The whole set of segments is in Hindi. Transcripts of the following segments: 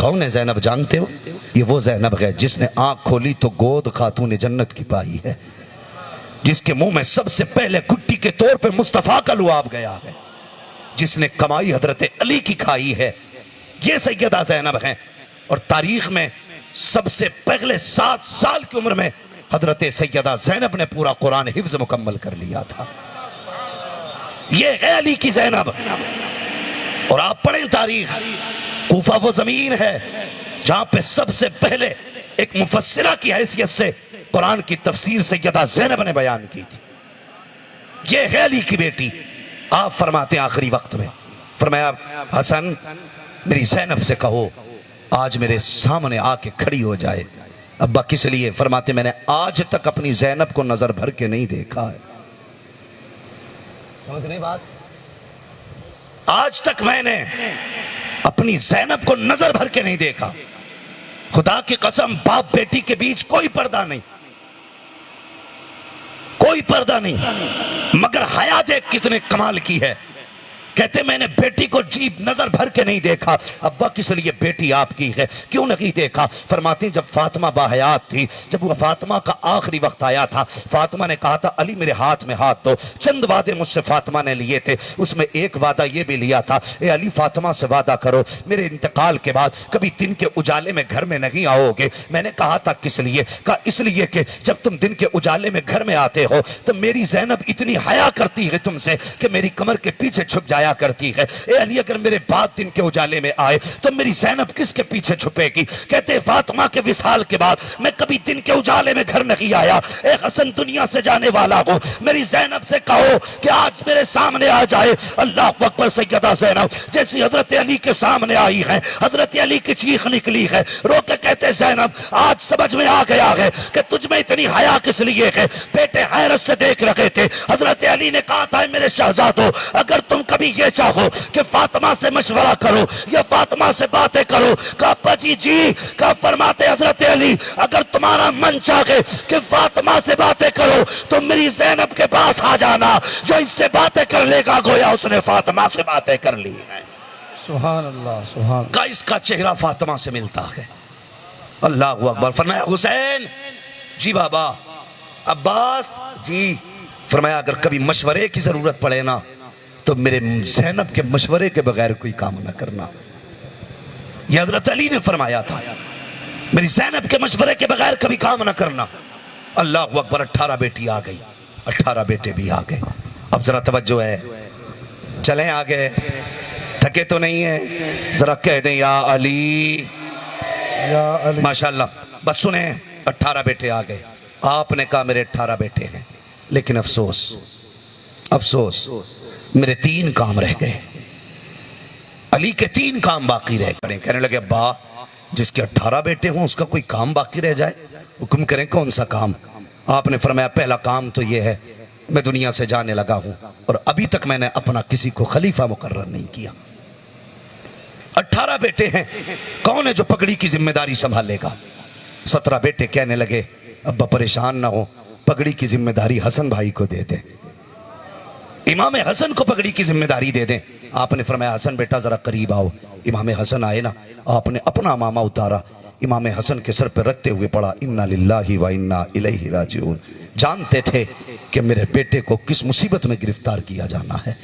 कौन है जैनब जानते हो? ये वो जैनब है जिसने आंख खोली तो गोद खातून जन्नत की पाई है, जिसके मुंह में सबसे पहले गुट्टी के तौर पे मुस्तफा का लुआब गया है, जिसने कमाई हजरत अली की खाई है। ये सैयदा जैनब है। और तारीख में सबसे पहले 7 साल की उम्र में हजरत सैयदा जैनब ने पूरा कुरान हिफ्ज मुकम्मल कर लिया था। ये है अली की जैनब। और आप पढ़ें तारीख, कूफा वो जमीन है जहां पे सबसे पहले एक मुफस्सिरा की हैसियत से कुरान की तफसीर सैयदा जैनब ने बयान की थी। ये है अली की बेटी। आप फरमाते हैं आखिरी वक्त में, फरमाया हसन मेरी जैनब से कहो आज मेरे सामने आके खड़ी हो जाए। अब्बा किस लिए? फरमाते मैंने आज तक अपनी जैनब को नजर भर के नहीं देखा है। समझ नहीं बात? आज तक मैंने अपनी जैनब को नजर भर के नहीं देखा। खुदा की कसम, बाप बेटी के बीच कोई पर्दा नहीं, कोई पर्दा नहीं, मगर हया देख कितने कमाल की है। कहते मैंने बेटी को जी नजर भर के नहीं देखा। अब्बा किस लिए? बेटी आपकी है, क्यों नहीं देखा? फरमाती जब फातिमा बाहयात थी, जब वो फातिमा का आखिरी वक्त आया था, फातिमा ने कहा था अली मेरे हाथ में हाथ दो। चंद वादे मुझसे फातिमा ने लिए थे, उसमें एक वादा ये भी लिया था, ए अली फातिमा से वादा करो मेरे इंतकाल के बाद कभी दिन के उजाले में घर में नहीं आओगे। मैंने कहा था किस लिए? कहा इसलिए कि जब तुम दिन के उजाले में घर में आते हो तो मेरी जैनब इतनी हया करती है तुमसे कि मेरी कमर के पीछे छुप जाया करती है। ए अली अगर मेरे बाद दिन के उजाले में आए तो मेरी जैनब किसके पीछे छुपेगी? कहते फातिमा के विसाल के बाद मैं कभी दिन के उजाले में घर नहीं आया। ए हसन दुनिया से जाने वाला हो, मेरी जैनब से कहो कि आज मेरे सामने आ जाए। अल्लाह अकबर। सैयदा जैनब जैसी हजरत अली के सामने आई है, हजरत अली की चीख निकली है, रो के कहते जैनब आज समझ में आ गया है कि तुझ में इतनी हया किस लिए है। बेटे हैरत से देख रहे थे। हजरत अली ने कहा था मेरे शहजादो अगर तुम कभी ये चाहो कि फातिमा से मशवरा करो या फातिमा से बातें करो, कहा जी का फरमाते हजरत अली अगर तुम्हारा मन चाहे कि फातिमा से बातें करो तो मेरी जैनब के पास आ जाना, जो इससे बातें कर लेगा गोया उसने फातिमा से बातें कर ली है। सुभान अल्लाह, सुभान। का इसका चेहरा फातिमा से मिलता है। अल्लाह अकबर। फरमाया हुसैन जी बाबा, अब्बास जी। फरमाया अगर कभी मशवरे की जरूरत पड़े ना तो मेरे जैनब के मशवरे के बगैर कोई काम ना करना। यह हजरत अली ने फरमाया था, मेरी जैनब के मशवरे के बगैर कभी काम ना करना। अल्लाह अकबर। 18 बेटी आ गई, 18 बेटे भी आ गए। अब जरा तवज्जो है, चलें आगे, थके तो नहीं है? जरा कह दें या अली, या अली। माशाल्लाह। बस सुने, 18 बेटे आ गए। आपने कहा मेरे 18 बेटे हैं, लेकिन अफसोस अफसोस मेरे 3 काम रह गए। अली के 3 काम बाकी रह गए। कहने लगे अब्बा जिसके 18 बेटे हों उसका कोई काम बाकी रह जाए, हुक्म करें कौन सा काम? आपने फरमाया पहला काम तो यह है मैं दुनिया से जाने लगा हूं और अभी तक मैंने अपना किसी को खलीफा मुकर्रर नहीं किया। 18 बेटे हैं, कौन है जो पगड़ी की जिम्मेदारी संभालेगा? 17 बेटे कहने लगे अब्बा परेशान ना हो, पगड़ी की जिम्मेदारी हसन भाई को दे दे, इमाम हसन को पगड़ी की जिम्मेदारी दे दें। आपने फरमाया हसन बेटा जरा करीब आओ। इमाम हसन आए ना, आपने अपना मामा उतारा, इमाम हसन के सर पर रखते हुए पढ़ा इन्ना लिल्लाहि व इन्ना इलैहि राजिऊन। जानते थे कि मेरे बेटे को किस मुसीबत में गिरफ्तार किया जाना है।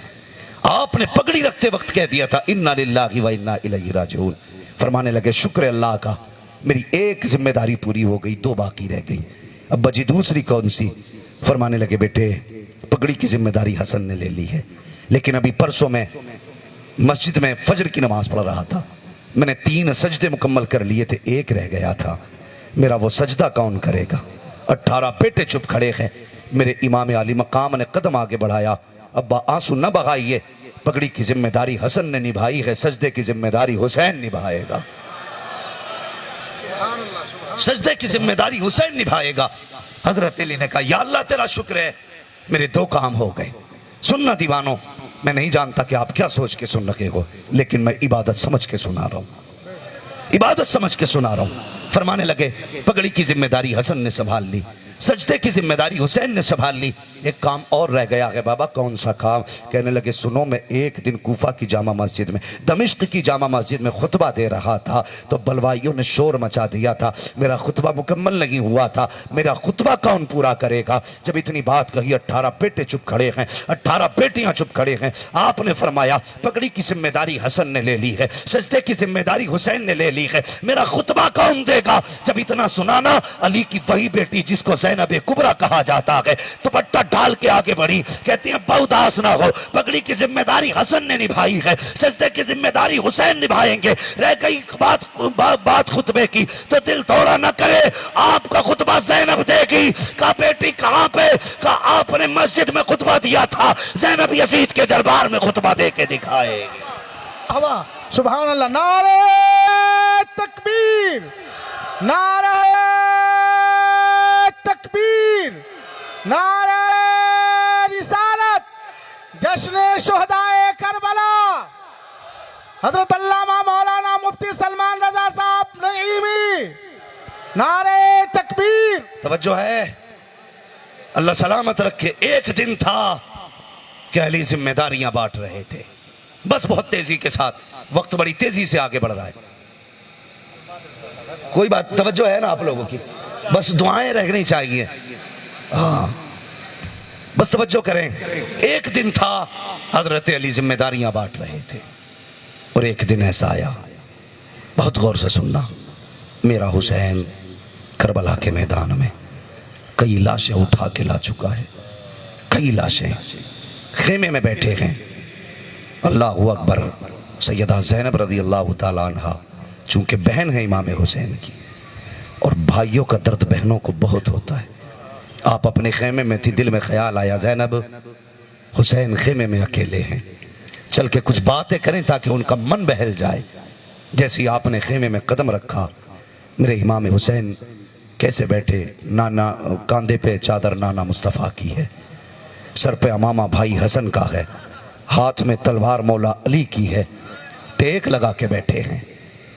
आपने पगड़ी रखते वक्त कह दिया था इन्ना लिल्लाहि व इन्ना इलैहि राजिऊन। फरमाने लगे शुक्र अल्लाह का, मेरी एक जिम्मेदारी पूरी हो गई, 2 बाकी रह गई। अब्बा जी दूसरी कौन सी? फरमाने लगे बेटे पगड़ी की जिम्मेदारी हसन ने ले ली है, लेकिन अभी परसों में मस्जिद में फजर की नमाज पढ़ रहा था, मैंने 3 सजदे मुकम्मल कर लिए थे, एक रह गया था, मेरा वो सजदा कौन करेगा? 18 बेटे चुप खड़े हैं। मेरे इमाम आली मकाम ने कदम आगे बढ़ाया, अब्बा आंसू न बहाइए, पगड़ी की जिम्मेदारी हसन ने निभाई है, सजदे की जिम्मेदारी हुसैन निभाएगा। सजदे की जिम्मेदारी हुसैन निभाएगा। हजरत अली ने कहा या अल्लाह तेरा शुक्र है मेरे 2 काम हो गए। सुनना दीवानों, मैं नहीं जानता कि आप क्या सोच के सुन रहे हो, लेकिन मैं इबादत समझ के सुना रहा हूं, इबादत समझ के सुना रहा हूं। फरमाने लगे पगड़ी की जिम्मेदारी हसन ने संभाल ली, सजदे की जिम्मेदारी हुसैन ने संभाल ली, एक काम और रह गया है बाबा। कौन सा काम? कहने लगे सुनो, मैं एक दिन कूफा की जामा मस्जिद में, दमिश्क की जामा मस्जिद में खुतबा दे रहा था तो बलवाइयों ने शोर मचा दिया था। मेरा खुतबा मुकम्मल नहीं हुआ था। मेरा खुतबा कौन पूरा करेगा? जब इतनी बात कही 18 बेटे चुप खड़े हैं, 18 बेटियां चुप खड़े हैं। आपने फरमाया पगड़ी की जिम्मेदारी हसन ने ले ली है, सजदे की जिम्मेदारी हुसैन ने ले ली है, मेरा खुतबा कौन देगा? जब इतना सुना ना, अली की वही बेटी जिसको ज़ैनब कुबरा कहा जाता है दुपट्टा डाल के आगे बढ़ी, कहती है बहुत उदास ना हो, पगड़ी की जिम्मेदारी हसन ने निभाई है, सजदे की जिम्मेदारी हुसैन निभाएंगे। रह गई बात खुतबे की तो दिल थोड़ा न करे, आपका खुतबा ज़ैनब देगी। कहा बेटी कहां पे? कहा आपने मस्जिद में खुतबा दिया था, ज़ैनब यजीद के दरबार में खुतबा दे के दिखाएगी। हवा सुभान अल्लाह। नारे तकबीर, नारे तकबीर, नारे रिसालत, जश्न शुहदाए करबला। हजरत अल्लामा मौलाना मुफ्ती सलमान रजा साहब नईमी, नारे तकबीर। तवज्जो है, अल्लाह सलामत रखे। एक दिन था कि अली जिम्मेदारियां बांट रहे थे, बस बहुत तेजी के साथ, वक्त बड़ी तेजी से आगे बढ़ रहा है। कोई बात, तवज्जो है ना आप लोगों की? बस दुआएं रहनी चाहिए। हाँ, बस तवज्जो करें। एक दिन था हजरत अली जिम्मेदारियां बांट रहे थे और एक दिन ऐसा आया, बहुत गौर से सुनना, मेरा हुसैन करबला के मैदान में कई लाशें उठा के ला चुका है, कई लाशें खेमे में बैठे हैं। अल्लाह अकबर। सैयदा ज़ैनब रज़ी अल्लाह ताला अन्हा चूंकि बहन है इमाम हुसैन की, और भाइयों का दर्द बहनों को बहुत होता है। आप अपने खेमे में थी, दिल में ख्याल आया ज़ैनब हुसैन खेमे में अकेले हैं, चल के कुछ बातें करें ताकि उनका मन बहल जाए। जैसे आपने खेमे में कदम रखा, मेरे इमाम हुसैन कैसे बैठे, नाना कांधे पे चादर नाना मुस्तफ़ा की है, सर पे अमामा भाई हसन का है, हाथ में तलवार मौला अली की है, टेक लगा के बैठे हैं।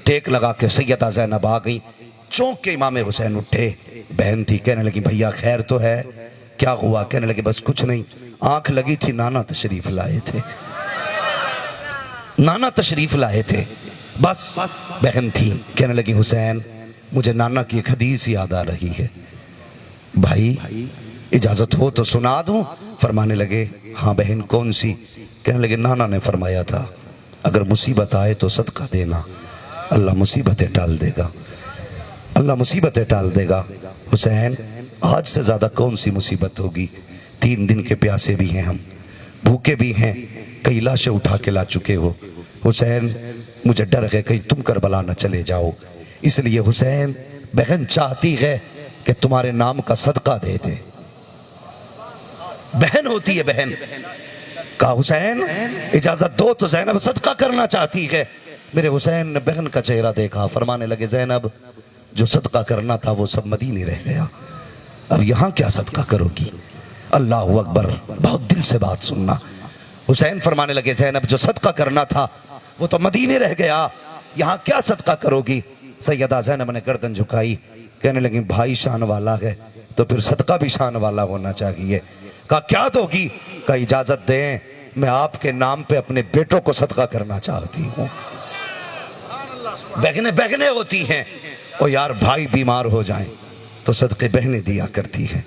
टेक लगा के सैयदा ज़ैनब आ गई, चौंक के इमाम हुसैन उठे। बहन थी, कहने लगी भैया खैर तो है? क्या हुआ? कहने लगे बस कुछ नहीं, आंख लगी थी, नाना तशरीफ लाए थे, नाना तशरीफ लाए थे, बस बहन थी। कहने लगी हुसैन मुझे नाना की एक हदीस याद आ रही है, भाई इजाजत हो तो सुना दूं? फरमाने लगे हाँ बहन कौन सी? कहने लगे नाना ने फरमाया था अगर मुसीबत आए तो सदका देना, अल्लाह मुसीबतें टाल देगा, अल्लाह मुसीबतें टाल देगा। हुसैन आज से ज्यादा कौन सी मुसीबत होगी? 3 दिन के प्यासे भी हैं हम, भूखे भी हैं, कई लाशें उठा के ला चुके हो। हुसैन मुझे डर है कहीं तुम करबला न चले जाओ, इसलिए हुसैन बहन चाहती है कि तुम्हारे नाम का सदका दे दे। बहन होती है बहन। कहा हुसैन इजाजत दो तो ज़ैनब सदका करना चाहती है। मेरे हुसैन ने बहन का चेहरा देखा, फरमाने लगे ज़ैनब जो सदका करना था वो सब मदीने रह गया, अब यहाँ क्या सदका करोगी? अल्लाह अकबर। बहुत दिल से बात सुनना। हुसैन फरमाने लगे ज़ैनब जो सदका करना था वो तो मदीने रह गया, यहाँ क्या सदका करोगी? सैयदा ज़ैनब ने गर्दन झुकाई, कहने लगी भाई शान वाला है तो फिर सदका भी शान वाला होना चाहिए। कहा क्या दोगी? का इजाजत दें मैं आपके नाम पे अपने बेटों को सदका करना चाहती हूँ। बहने बहने होती हैं, और यार भाई बीमार हो जाएं तो सदके बहनें दिया करती हैं,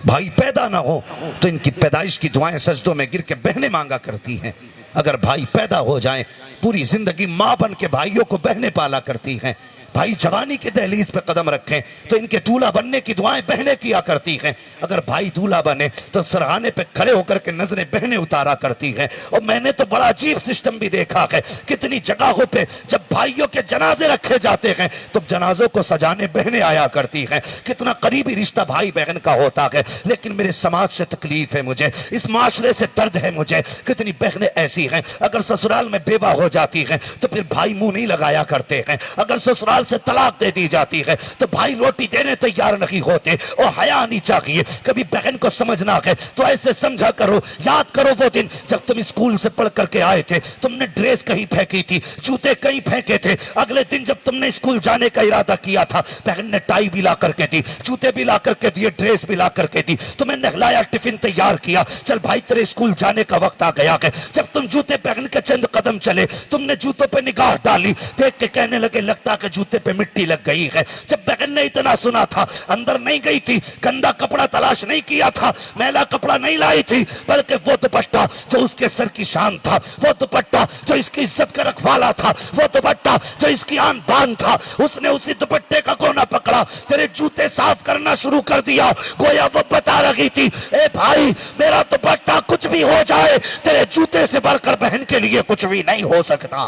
भाई पैदा ना हो तो इनकी पैदाइश की दुआएं सजदों में गिर के बहनें मांगा करती हैं। अगर भाई पैदा हो जाएं पूरी जिंदगी माँ बन के भाइयों को बहनें पाला करती हैं। भाई जवानी के दहलीज पे कदम रखें तो इनके दूल्हा बनने की दुआएं बहनें किया करती हैं। अगर भाई दूल्हा बने तो सरहाने पे खड़े होकर के नजरें बहनें उतारा करती हैं। और मैंने तो बड़ा अजीब सिस्टम भी देखा है, कितनी जगहों पे जब भाइयों के जनाजे रखे जाते हैं तो जनाजों को सजाने बहनें आया करती हैं। कितना करीबी रिश्ता भाई बहन का होता है। लेकिन मेरे समाज से तकलीफ है मुझे, इस माशरे से दर्द है मुझे। कितनी बहनें ऐसी हैं अगर ससुराल में बेवा हो जाती हैं तो फिर भाई मुंह नहीं लगाया करते हैं। अगर ससुराल से तलाक दे दी जाती है तो भाई रोटी देने तैयार नहीं होते और हया आनी चाहिए। कभी बहन को समझना है तो ऐसे समझा करो। याद करो वो दिन जब तुम स्कूल से पढ़ करके आए थे, तुमने ड्रेस कहीं फेंकी थी, जूते कहीं फेंके थे। अगले दिन जब तुमने स्कूल जाने का इरादा किया था, बहन ने टाई भी ला करके दी, जूते भी ला करके दिए, ड्रेस भी ला करके दी, तुम्हें नहलाया, टिफिन तैयार किया, चल भाई तेरे स्कूल जाने का वक्त आ गया है। जब तुम जूते पहन के चंद कदम चले, तुमने जूतों पे निगाह डाली, देख के कहने लगे लगता कि जूते पे मिट्टी लग गई है। जब बहन ने इतना सुना था, अंदर नहीं गई थी, गंदा कपड़ा तलाश नहीं किया था, मैला कपड़ा नहीं लाई थी, बल्कि वो दुपट्टा जो उसके सर की शान था, वो दुपट्टा जो इसकी इज्जत का रखवाला था, वो दुपट्टा जो इसकी आन बान था, उसने उसी दुपट्टे का कोना पकड़ा, तेरे जूते साफ करना शुरू कर दिया। गोया वो बता रही थी, ए भाई मेरा दुपट्टा कुछ भी हो जाए, तेरे जूते से बढ़कर बहन के लिए कुछ भी नहीं हो सकता।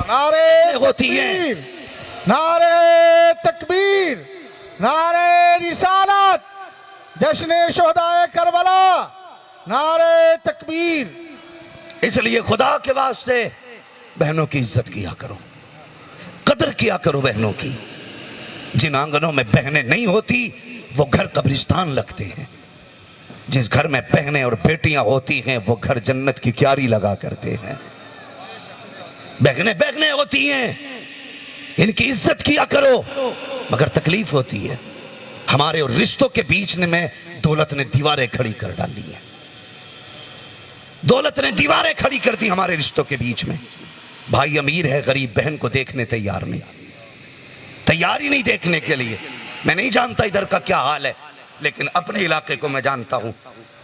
नारे होती है, नारे तकबीर, नारे रिसालत, जश्न शुहदाए करबला, नारे तकबीर। इसलिए खुदा के वास्ते बहनों की इज्जत किया करो, कदर किया करो बहनों की। जिन आंगनों में बहनें नहीं होती वो घर कब्रिस्तान लगते हैं। जिस घर में बहनें और बेटियां होती हैं वो घर जन्नत की क्यारी लगा करते हैं। बहनें बहनें होती हैं, इनकी इज्जत किया करो। मगर तकलीफ होती है हमारे और रिश्तों के बीच में दौलत ने दीवारें खड़ी कर डाली है। दौलत ने दीवारें खड़ी कर दी हमारे रिश्तों के बीच में। भाई अमीर है, गरीब बहन को देखने तैयार नहीं, तैयार ही नहीं देखने के लिए। मैं नहीं जानता इधर का क्या हाल है, लेकिन अपने इलाके को मैं जानता हूं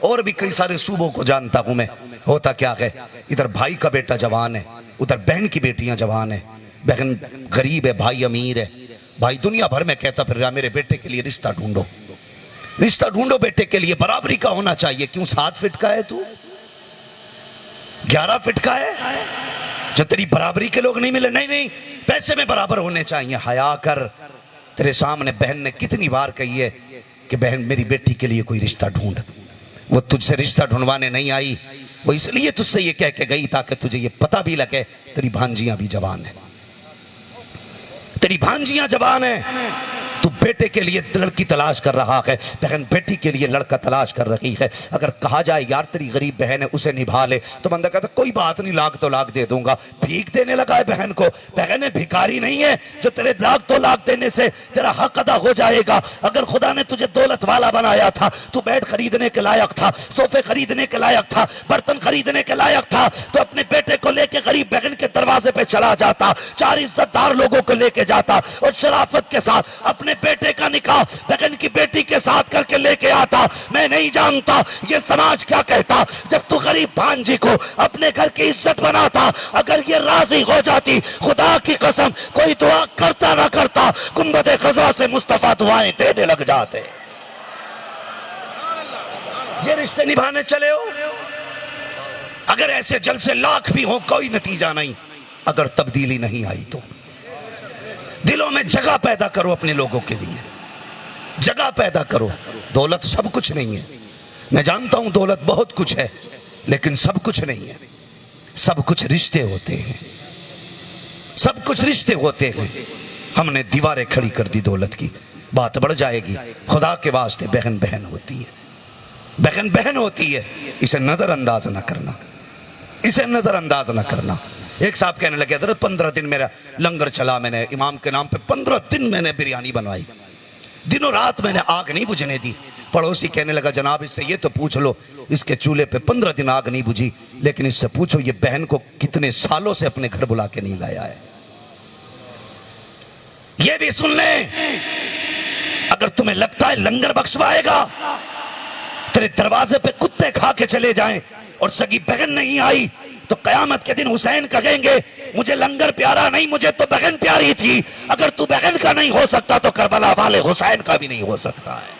और भी कई सारे सूबों को जानता हूं मैं। होता क्या है, इधर भाई का बेटा जवान है, उधर बहन की बेटियां जवान है। बहन गरीब है, भाई अमीर है। भाई दुनिया भर में कहता फिर रहा मेरे बेटे के लिए रिश्ता ढूंढो, रिश्ता ढूंढो बेटे के लिए, बराबरी का होना चाहिए। क्यों 7 फीट का है तू, 11 फीट का है, जो तेरी बराबरी के लोग नहीं मिले? नहीं नहीं, पैसे में बराबर होने चाहिए। हया कर। तेरे सामने बहन ने कितनी बार कही है कि बहन मेरी बेटी के लिए कोई रिश्ता ढूंढ। वो तुझसे रिश्ता ढूंढवाने नहीं आई, वो इसलिए तुझसे ये कह के गई ताकि तुझे ये पता भी लगे तेरी भांजियां भी जवान है, तेरी भांजियां जवान है। तू बेटे के लिए लड़की तलाश कर रहा है, बहन बेटी के लिए लड़का तलाश कर रही है। अगर कहा जाए यार तेरी गरीब बहन है उसे निभा ले, तो बंदा कहता कोई बात नहीं, लाख तो लाख दे दूंगा। भीख देने लगा है बहन को। बहन भिखारी नहीं है जो तेरे लाख तो लाख देने से तेरा हक अदा हो जाएगा। अगर खुदा ने तुझे दौलत वाला बनाया था, तू बेड खरीदने के लायक था, सोफे खरीदने के लायक था, बर्तन खरीदने के लायक था, तो अपने बेटे को लेके गरीब बहन के दरवाजे पे चला जाता, 4 इज्जतदार लोगों को लेके जाता और शराफत के साथ अपने बेटे का निकाह बहन की बेटी के साथ करके लेके आता। मैं नहीं जानता ये समाज क्या कहता जब तू गरीब भांजी को अपने घर की इज्जत बनाता। अगर ये राजी हो जाती, खुदा की कसम कोई दुआ करता ना करता, गुंबदे खज़रा से मुस्तफा दुआएं देने लग जाते। ये रिश्ते निभाने चले हो, अगर ऐसे जलसे लाख भी हो कोई नतीजा नहीं। अगर तब्दीली नहीं आई तो दिलों में जगह पैदा करो, अपने लोगों के लिए जगह पैदा करो। दौलत सब कुछ नहीं है, मैं जानता हूं दौलत बहुत कुछ है, लेकिन सब कुछ नहीं है। सब कुछ रिश्ते होते हैं, सब कुछ रिश्ते होते हैं। हमने दीवारें खड़ी कर दी दौलत की, बात बढ़ जाएगी। खुदा के वास्ते बहन बहन होती है, बहन बहन होती है। इसे नजरअंदाज ना करना, इसे नजरअंदाज ना करना। एक साहब कहने लगे हज़रत 15 दिन मेरा लंगर चला, मैंने इमाम के नाम पे 15 दिन मैंने बिरयानी बनवाई, दिनों रात मैंने आग नहीं बुझने दी। पड़ोसी कहने लगा जनाब इससे ये तो पूछ लो, इसके चूल्हे पे 15 दिन आग नहीं बुझी, लेकिन इससे पूछो ये बहन को कितने सालों से अपने घर बुला के नहीं लाया है। ये भी सुन ले, अगर तुम्हें लगता है लंगर बख्शवाएगा, तेरे दरवाजे पे कुत्ते खा के चले जाएं और सगी बहन नहीं आई, तो कयामत के दिन हुसैन कहेंगे मुझे लंगर प्यारा नहीं, मुझे तो बहन प्यारी थी। अगर तू बहन का नहीं हो सकता तो करबला वाले हुसैन का भी नहीं हो सकता है।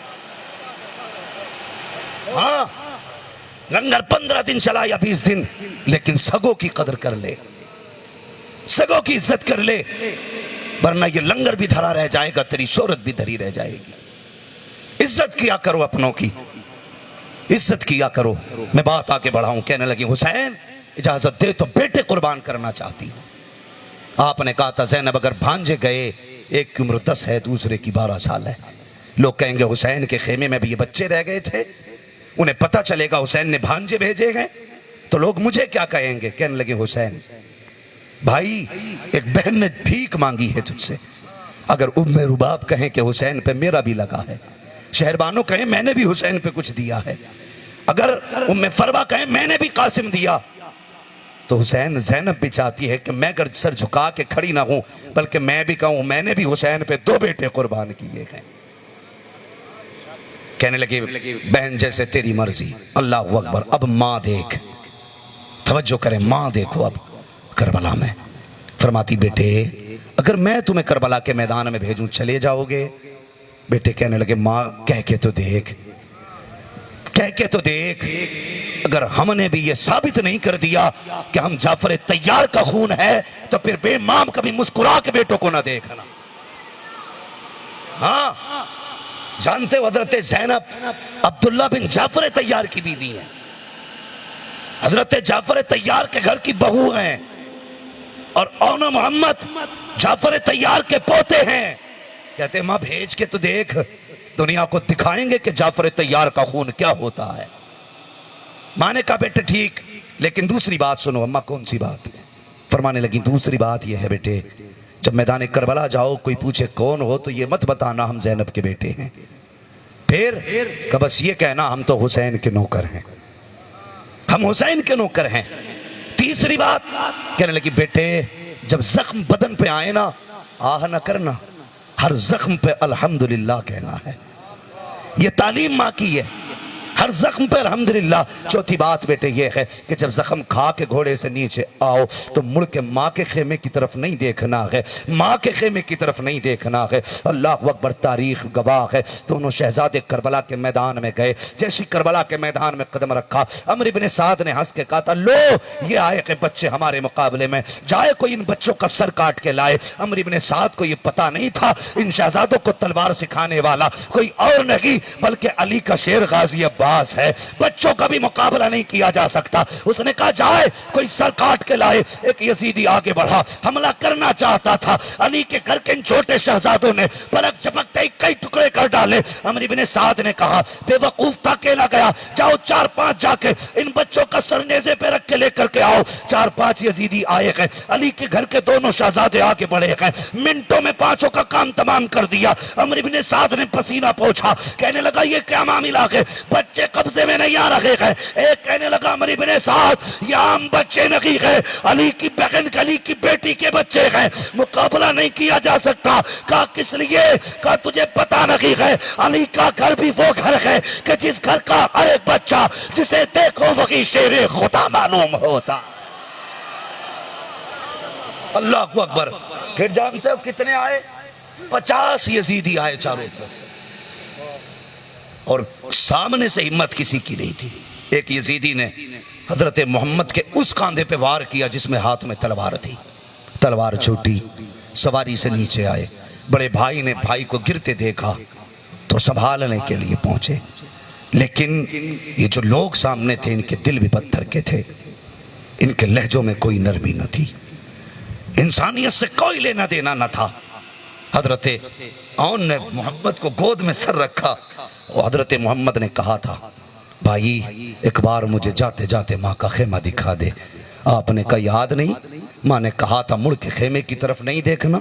हाँ, लंगर 15 दिन चला या 20 दिन, लेकिन सगों की कदर कर ले, सगों की इज्जत कर ले, वरना ये लंगर भी धरा रह जाएगा, तेरी शोहरत भी धरी रह जाएगी। इज्जत किया करो अपनों की, इज्जत किया करो। मैं बात आगे बढ़ाऊं, कहने लगी हुसैन इजाजत दे तो बेटे कुर्बान करना चाहती हूं। आपने कहा था ज़ैनब अगर भांजे गए, एक की उम्र 10 है, दूसरे की 12 साल है, लोग कहेंगे हुसैन के खेमे में भी ये बच्चे रह गए थे, उन्हें पता चलेगा हुसैन ने भांजे भेजे गए तो लोग मुझे क्या कहेंगे। कहने लगे हुसैन भाई एक बहन ने भीख मांगी है तुझसे, अगर उम्मे रुबाब कहें कि हुसैन पे मेरा भी लगा है, शहरबानो कहें मैंने भी हुसैन पे कुछ दिया है, अगर उम्मे फरवा कहें मैंने भी कासिम दिया, तो हुसैन ज़ैनब भी चाहती है कि मैं अगर सर झुका के खड़ी ना हूं बल्कि मैं भी कहूं मैंने भी हुसैन पे 2 बेटे कुर्बान किए हैं। कहने लगे बहन जैसे तेरी मर्जी, अल्लाह अकबर। अब माँ देख, तवज्जो करें, माँ देखो अब करबला में। फरमाती बेटे अगर मैं तुम्हें करबला के मैदान में भेजूं चले जाओगे? बेटे कहने लगे माँ कह के तो देख, कह के तो देख, अगर हमने भी ये साबित नहीं कर दिया कि हम जाफर तैयार का खून है तो फिर बेमाम कभी मुस्कुरा के बेटों को ना देखना। हाँ जानते हो हजरत ज़ैनब अब्दुल्ला बिन जाफर तैयार की बीवी है, हजरत जाफर तैयार के घर की बहू हैं, और औना मोहम्मद जाफर तैयार के पोते हैं। कहते माँ भेज के तो देख, दुनिया को दिखाएंगे कि जाफर तैयार का खून क्या होता है। माँ ने कहा बेटे ठीक, लेकिन दूसरी बात सुनो। अम्मा कौन सी बात? फरमाने लगी दूसरी बात यह है बेटे, जब मैदान करबला जाओ कोई पूछे कौन हो तो ये मत बताना हम ज़ैनब के बेटे हैं, फिर का बस ये कहना हम तो हुसैन के नौकर हैं, हम हुसैन के नौकर हैं। तीसरी बात कहने लगी बेटे जब जख्म बदन पे आए ना आह ना करना, हर जख्म पे अल्हम्दुलिल्लाह कहना है, ये तालीम माँ की है, हर जख्म पर अल्हम्दुलिल्लाह। चौथी बात बेटे ये है कि जब जख्म खा के घोड़े से नीचे आओ तो मुड़ के माँ के खेमे की तरफ नहीं देखना है, माँ के खेमे की तरफ नहीं देखना है। अल्लाह अकबर, तारीख गवाह है। दोनों शहजादे करबला के मैदान में गए, जैसे करबला के मैदान में कदम रखा अमर इब्ने साद ने हंस के कहा था लो ये आए के बच्चे हमारे मुकाबले में, जाए कोई इन बच्चों का सर काट के लाए। अमर इब्ने साद को ये पता नहीं था इन शहजादों को तलवार सिखाने वाला कोई और नहीं बल्कि अली का शेर गाजी अब्बास है, बच्चों का भी मुकाबला नहीं किया जा सकता। उसने कहा जाए कोई सर काट के लाए। एक यजीदी आगे बढ़ा, हमला करना चाहता था, अली के घर के इन छोटे शहजादों ने पलक झपकते ही कई टुकड़े कर डाले। अमर इब्ने साद ने कहा बेवकूफ था, अकेला गया, जाओ 4-5 जाके इन बच्चों का सर नेज़े पे रख के लेकर के आओ। 4-5 यजीदी आए गए, अली के घर के दोनों शहजादे आगे बढ़े गए, मिनटों में 5 का काम तमाम कर दिया। अमर इब्ने साद ने पसीना पोंछा, कहने लगा ये क्या मामला है, बच्चे कब्जे में नहीं आ रहे हैं। एक कहने लगा अमर इब्ने साद ये आम बच्चे नहीं है, अली की बहन अली की बेटी के बच्चे हैं, मुकाबला नहीं किया जा सकता। कहा किस लिए? कहा तुझे पता नहीं है अली का घर भी वो घर है कि जिस घर का हर एक बच्चा जिसे देखो वही शेरे खुदा मालूम होता। अल्लाह अकबर। फिर जानते हो कितने आए? 50 यजीदी आए चारों तरफ, और सामने से हिम्मत किसी की नहीं थी। एक यजीदी ने हजरत मोहम्मद के उस कांधे पे वार किया जिसमें हाथ में तलवार थी, तलवार छूटी, सवारी से नीचे आए। बड़े भाई ने भाई को गिरते देखा तो संभालने के लिए पहुंचे, लेकिन ये जो लोग सामने थे इनके दिल भी पत्थर के थे, इनके लहजों में कोई नरमी न थी, इंसानियत से कोई लेना देना न था। हजरत औन ने मोहम्मद को गोद में सर रखा और हजरत मोहम्मद ने कहा था भाई एक बार मुझे जाते जाते माँ का खेमा दिखा दे। आपने कहा याद नहीं? माँ ने कहा था मुड़ के खेमे की तरफ नहीं देखना,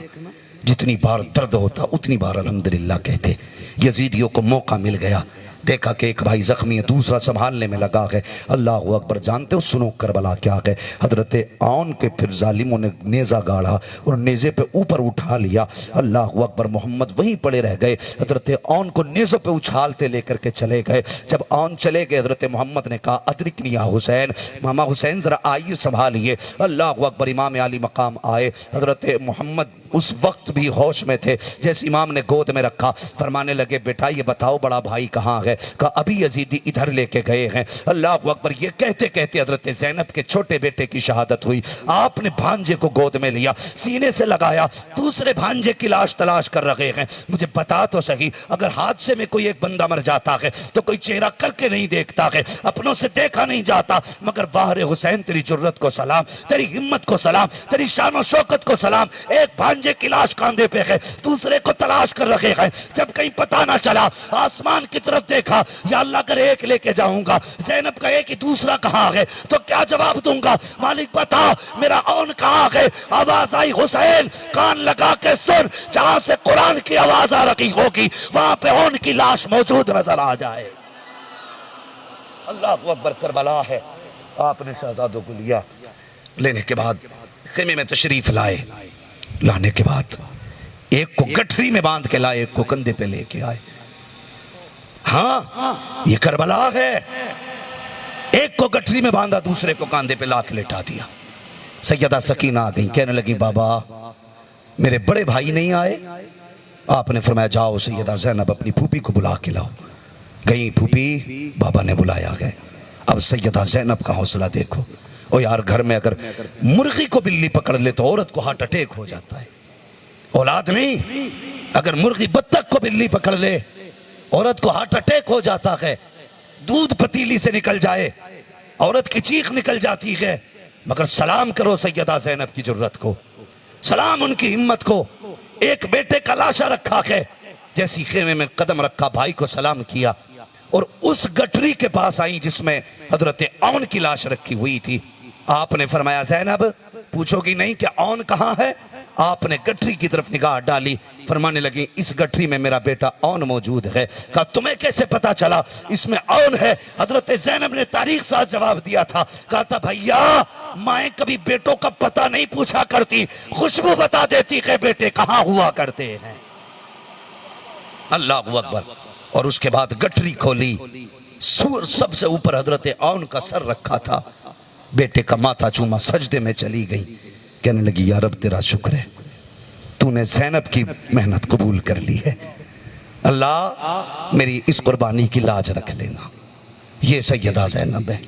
जितनी बार दर्द होता उतनी बार अल्हम्दुलिल्लाह कहते। यजीदियों को मौका मिल गया, देखा कि एक भाई जख्मी है, दूसरा संभालने में लगा है। अल्लाह अकबर। जानते हो सुनो करबला क्या है? हजरत औन के फिर जालिमों ने नेज़ा गाड़ा और नेज़े पे ऊपर उठा लिया। अल्लाह अकबर। मोहम्मद वहीं पड़े रह गए, हजरत औन को नेज़ों पे उछालते लेकर के चले गए। जब औन चले गए हजरत मोहम्मद ने कहा अदरिकनी या हुसैन, मामा हुसैन जरा आइए संभालिए। अल्लाह अकबर। इमाम आली मकाम आए, हजरत मोहम्मद उस वक्त भी होश में थे। जैसे इमाम ने गोद में रखा फरमाने लगे बेटा ये बताओ बड़ा भाई कहाँ है? कहा अभी यजीदी इधर लेके गए हैं। अल्लाह अकबर। ये कहते कहते हजरत ज़ैनब के छोटे बेटे की शहादत हुई। आपने भांजे को गोद में लिया, सीने से लगाया, दूसरे भांजे की लाश तलाश कर रहे हैं। मुझे बता तो सही, अगर हादसे में कोई एक बंदा मर जाता है तो कोई चेहरा करके नहीं देखता है, अपनों से देखा नहीं जाता, मगर वाहरे हुसैन तेरी जुर्रत को सलाम, तेरी हिम्मत को सलाम, तेरी शान शौकत को सलाम। एक भांजे की लाश कांधे पे है, दूसरे को तलाश कर रखे हैं। जब कहीं पता ना चला, आसमान की तरफ देखा, या अल्लाह अगर एक लेके जाऊंगा, ज़ैनब का एक ही दूसरा कहाँ है तो क्या जवाब दूंगा? मालिक बता मेरा औन कहाँ है? आवाज आई हुसैन, कान लगा के सुन, जहां से कुरान की आवाज आ रही होगी वहां पे औन की लाश मौजूद नजर आ जाए। अल्लाह अकबर। करबला है। आपने शहजादों को लिया, लेने के बाद खेमे में तशरीफ लाए, लाने के बाद एक को गठरी में बांध के लाए, एक को कंधे पे लेके आए। हाँ ये करबला है। एक को गठरी में बांधा, दूसरे को कंधे पे ला के लेटा दिया। सैयदा सकीना आ गई, कहने लगी बाबा मेरे बड़े भाई नहीं आए? आपने फरमाया जाओ सैयदा ज़ैनब अपनी फूफी को बुला के लाओ। गई फूफी, बाबा ने बुलाया गए। अब सैयदा ज़ैनब का हौसला देखो। ओ यार, घर में अगर मुर्गी को बिल्ली पकड़ ले तो औरत को हार्ट अटैक हो जाता है। औलाद नहीं, अगर मुर्गी बत्तख को बिल्ली पकड़ ले औरत को हार्ट अटैक हो जाता है। दूध पतीली से निकल जाए औरत की चीख निकल जाती है। मगर सलाम करो सैयदा ज़ैनब की जुर्रत को, सलाम उनकी हिम्मत को। एक बेटे का लाशा रखा है, जैसी खेमे में कदम रखा, भाई को सलाम किया और उस गठरी के पास आई जिसमें हजरत औन की लाश रखी हुई थी। आपने फरमाया ज़ैनब पूछोगी नहीं कि औन कहाँ है? आपने गठरी की तरफ निगाह डाली, फरमाने लगी इस गठरी में मेरा बेटा औन मौजूद है। कहा तुम्हें कैसे पता चला इसमें औन है? हजरत ज़ैनब ने तारीख साथ जवाब दिया था, कहा था भैया माएँ कभी बेटों का पता नहीं पूछा करती, खुशबू बता देती है बेटे कहाँ हुआ करते हैं। अल्लाह अकबर। और उसके बाद गठरी खोली, सूर सबसे ऊपर हजरत औन का सर रखा था, बेटे का माथा चूमा, सजदे में चली गई, कहने लगी या रब तेरा शुक्र है तूने ज़ैनब की मेहनत कबूल कर ली है। अल्लाह मेरी इस कुर्बानी की लाज रख लेना। ये सैयदा ज़ैनब है।